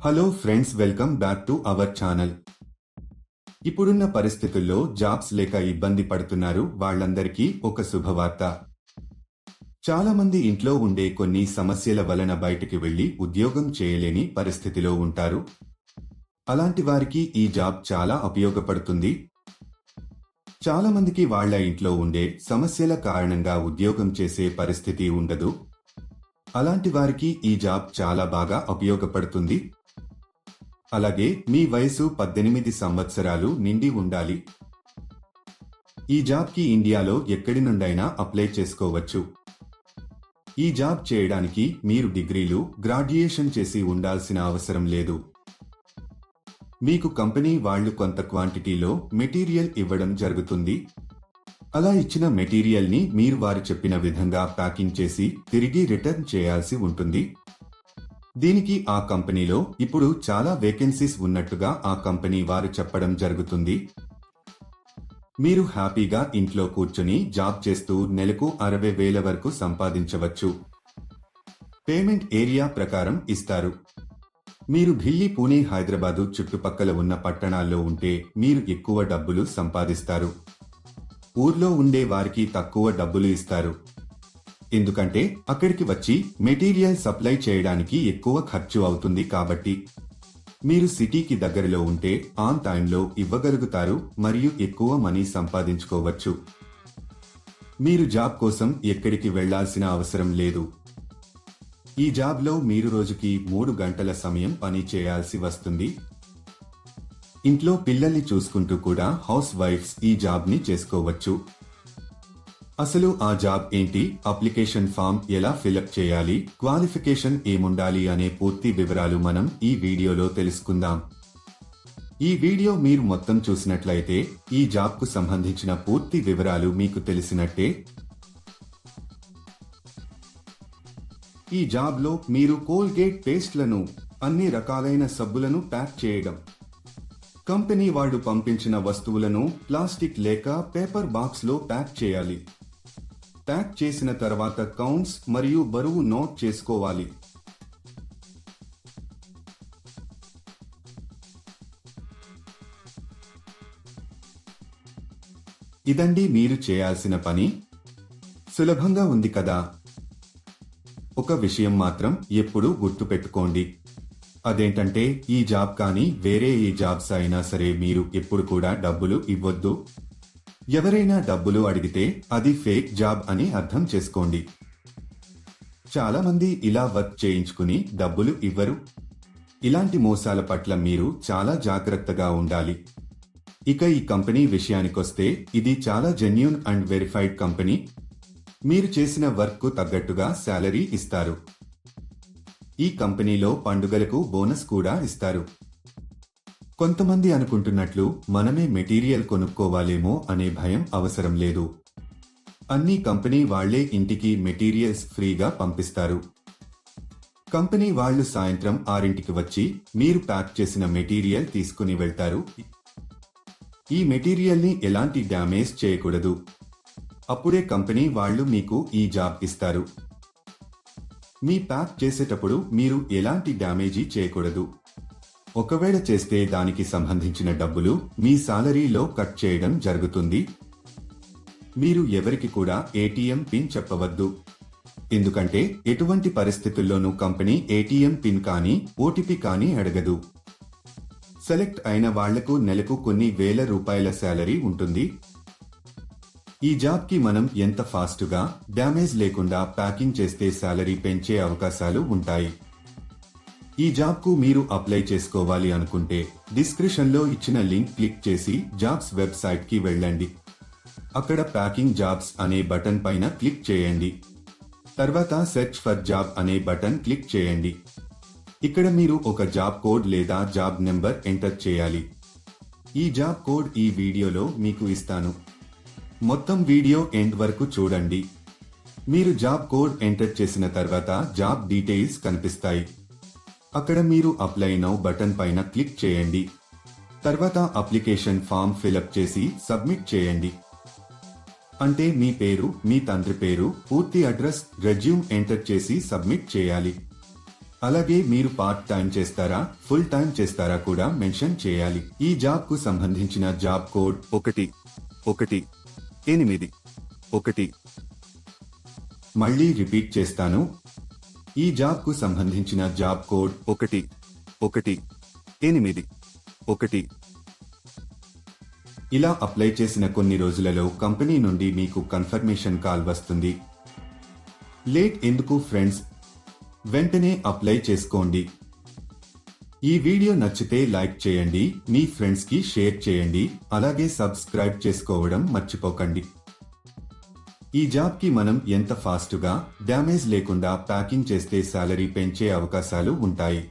Hello friends, welcome back to our channel. ఇప్పుడున్న పరిస్థితుల్లో jobs లేక ఇబ్బంది పడుతున్నారు వాళ్ళందరికీ ఒక శుభవార్త. చాలా మంది ఇంట్లో ఉండే కొన్ని సమస్యల వలన బయటికి వెళ్లి ఉద్యోగం చేయలేని పరిస్థితిలో ఉంటారు. అలాంటి వారికి ఈ జాబ్ చాలా ఉపయోగపడుతుంది. చాలా మందికి వాళ్ళ ఇంట్లో ఉండే సమస్యల కారణంగా ఉద్యోగం చేసే పరిస్థితి ఉండదు. అలాంటి వారికి ఈ జాబ్ చాలా బాగా ఉపయోగపడుతుంది. అలాగే మీ వయసు 18 సంవత్సరాలు నిండి ఉండాలి. ఈ జాబ్ కి ఇండియాలో ఎక్కడి నుండైనా అప్లై చేసుకోవచ్చు. ఈ జాబ్ చేయడానికి మీరు డిగ్రీలు, గ్రాడ్యుయేషన్ చేసి ఉండాల్సిన అవసరం లేదు. మీకు కంపెనీ వాళ్ళు కొంత క్వాంటిటీలో మెటీరియల్ ఇవ్వడం జరుగుతుంది. అలా ఇచ్చిన మెటీరియల్ ని మీరు వారు చెప్పిన విధంగా ప్యాకింగ్ చేసి తిరిగి రిటర్న్ చేయాల్సి ఉంటుంది. దీనికి ఆ కంపెనీలో ఇప్పుడు చాలా వేకెన్సీస్ ఉన్నట్టుగా ఆ కంపెనీ వారు చెప్పడం జరుగుతుంది. మీరు హ్యాపీగా ఇంట్లో కూర్చొని జాబ్ చేస్తూ నెలకు 60,000 వరకు సంపాదించవచ్చు. పేమెంట్ ఏరియా ప్రకారం ఇస్తారు. మీరు ఢిల్లీ, పూణే, హైదరాబాదు చుట్టుపక్కల ఉన్న పట్టణాల్లో ఉంటే మీరు ఎక్కువ డబ్బులు సంపాదిస్తారు. ఊర్లో ఉండే వారికి తక్కువ డబ్బులు ఇస్తారు. ఎందుకంటే అక్కడికి వచ్చి మెటీరియల్ సప్లై చేయడానికి ఎక్కువ ఖర్చు అవుతుంది. కాబట్టి మీరు సిటీకి దగ్గరలో ఉంటే ఆన్ టైంలో ఇవ్వగలుగుతారు మరియు ఎక్కువ మనీ సంపాదించుకోవచ్చు. మీరు జాబ్ కోసం ఎక్కడికి వెళ్లాల్సిన అవసరం లేదు. ఈ జాబ్లో మీరు రోజుకి 3 గంటల సమయం పని చేయాల్సి వస్తుంది. ఇంట్లో పిల్లల్ని చూసుకుంటూ కూడా హౌస్ వైఫ్స్ ఈ జాబ్ని చేసుకోవచ్చు. అసలు ఆ జాబ్ ఏంటి, అప్లికేషన్ ఫామ్ ఎలా ఫిలప్ చేయాలి, క్వాలిఫికేషన్ ఏముండాలి అనే పూర్తి వివరాలు మనం ఈ వీడియోలో తెలుసుకుందాం. ఈ వీడియో మీరు మొత్తం చూసినట్లయితే ఈ జాబ్కు సంబంధించిన పూర్తి వివరాలు మీకు తెలిసినట్టే. ఈ జాబ్లో మీరు కోల్గేట్ పేస్ట్లను, అన్ని రకాలైన సబ్బులను ప్యాక్ చేయడం, కంపెనీ వాళ్ళు పంపించిన వస్తువులను ప్లాస్టిక్ లేక పేపర్ బాక్స్లో ప్యాక్ చేయాలి. ప్యాక్ చేసిన తర్వాత కౌంట్స్ మరియు బరువు నోట్ చేసుకోవాలి. ఇదండి మీరు చేయాల్సిన పని. సులభంగా ఉంది కదా? ఒక విషయం మాత్రం ఎప్పుడూ గుర్తుపెట్టుకోండి. అదేంటంటే ఈ జాబ్ కానీ వేరే ఏ జాబ్స్ అయినా సరే మీరు ఎప్పుడు కూడా డబ్బులు ఇవ్వొద్దు. ఎవరైనా డబ్బులు అడిగితే అది ఫేక్ జాబ్ అని అర్థం చేసుకోండి. చాలా మంది ఇలా వర్క్ చేయించుకుని డబ్బులు ఇవ్వరు. ఇలాంటి మోసాల పట్ల మీరు చాలా జాగ్రత్తగా ఉండాలి. ఇక ఈ కంపెనీ విషయానికొస్తే ఇది చాలా జెన్యూన్ అండ్ వెరిఫైడ్ కంపెనీ. మీరు చేసిన వర్క్ కు తగ్గట్టుగా శాలరీ ఇస్తారు. ఈ కంపెనీలో పండుగలకు బోనస్ కూడా ఇస్తారు. కొంతమంది అనుకుంటున్నట్లు మనమే మెటీరియల్ కొనుక్కోవాలేమో అనే భయం అవసరం లేదు. అన్ని కంపెనీ వాళ్లే ఇంటికి మెటీరియల్స్ ఫ్రీగా పంపిస్తారు. కంపెనీ వాళ్లు సాయంత్రం 6ంటికి వచ్చి మీరు ప్యాక్ చేసిన మెటీరియల్ తీసుకుని వెళ్తారు. ఈ మెటీరియల్ని ఎలాంటి డ్యామేజ్ చేయకూడదు. అప్పుడే కంపెనీ వాళ్లు మీకు ఈ జాబ్ ఇస్తారు. మీ ప్యాక్ చేసేటప్పుడు మీరు ఎలాంటి డ్యామేజీ చేయకూడదు. ఒకవేళ చేస్తే దానికి సంబంధించిన డబ్బులు మీ సాలరీలో కట్ చేయడం జరుగుతుంది. మీరు ఎవరికి కూడా ఏటీఎం పిన్ చెప్పవద్దు. ఎందుకంటే ఎటువంటి పరిస్థితుల్లోనూ కంపెనీ ఏటీఎం పిన్ కానీ ఓటీపీ కానీ అడగదు. సెలెక్ట్ అయిన వాళ్లకు నెలకు కొన్ని వేల రూపాయల శాలరీ ఉంటుంది. ఈ జాబ్ కి మనం ఎంత ఫాస్టుగా, డ్యామేజ్ లేకుండా ప్యాకింగ్ చేస్తే శాలరీ పెంచే అవకాశాలు ఉంటాయి. ఈ జాబ్ కు మీరు అప్లై చేసుకోవాలి అనుకుంటే డిస్క్రిప్షన్లో ఇచ్చిన లింక్ క్లిక్ చేసి జాబ్స్ వెబ్సైట్ కి వెళ్ళండి. అక్కడ ప్యాకింగ్ జాబ్స్ అనే బటన్ పైన క్లిక్ చేయండి. తర్వాత సెర్చ్ ఫర్ జాబ్ అనే బటన్ క్లిక్ చేయండి. ఇక్కడ మీరు ఒక జాబ్ కోడ్ లేదా జాబ్ నెంబర్ ఎంటర్ చేయాలి. ఈ జాబ్ కోడ్ ఈ వీడియోలో మీకు ఇస్తాను. మొత్తం వీడియో ఎండ్ వరకు చూడండి. మీరు జాబ్ కోడ్ ఎంటర్ చేసిన తర్వాత జాబ్ డీటెయిల్స్ కనిపిస్తాయి. అక్కడ మీరు అప్లై నౌ బటన్ పైన క్లిక్ చేయండి. తర్వాత అప్లికేషన్ ఫామ్ ఫిలప్ చేసి సబ్మిట్ చేయండి. అంటే మీ పేరు, మీ తండ్రి పేరు, పూర్తి అడ్రస్, రెజ్యూమ్ ఎంటర్ చేసి సబ్మిట్ చేయాలి. అలాగే మీరు పార్ట్ టైం చేస్తారా, ఫుల్ టైం చేస్తారా కూడా మెన్షన్ చేయాలి. ఈ జాబ్ కు సంబంధించిన జాబ్ కోడ్ 1181. మళ్ళీ రిపీట్ చేస్తాను. ఈ జాబ్ కు సంబంధించిన జాబ్ కోడ్ 1181. ఇలా అప్లై చేసిన కొన్ని రోజులలో కంపెనీ నుండి మీకు కన్ఫర్మేషన్ కాల్ వస్తుంది. లేట్ ఎందుకు ఫ్రెండ్స్, వెంటనే అప్లై చేసుకోండి. ఈ వీడియో నచ్చితే లైక్ చేయండి, మీ ఫ్రెండ్స్ కి షేర్ చేయండి, అలాగే సబ్స్క్రైబ్ చేసుకోవడం మర్చిపోకండి. ఈ జాబ్ కి మనం ఎంత ఫాస్ట్గా డ్యామేజ్ లేకుండా ప్యాకింగ్ చేస్తే సాలరీ పెంచే అవకాశాలు ఉంటాయి.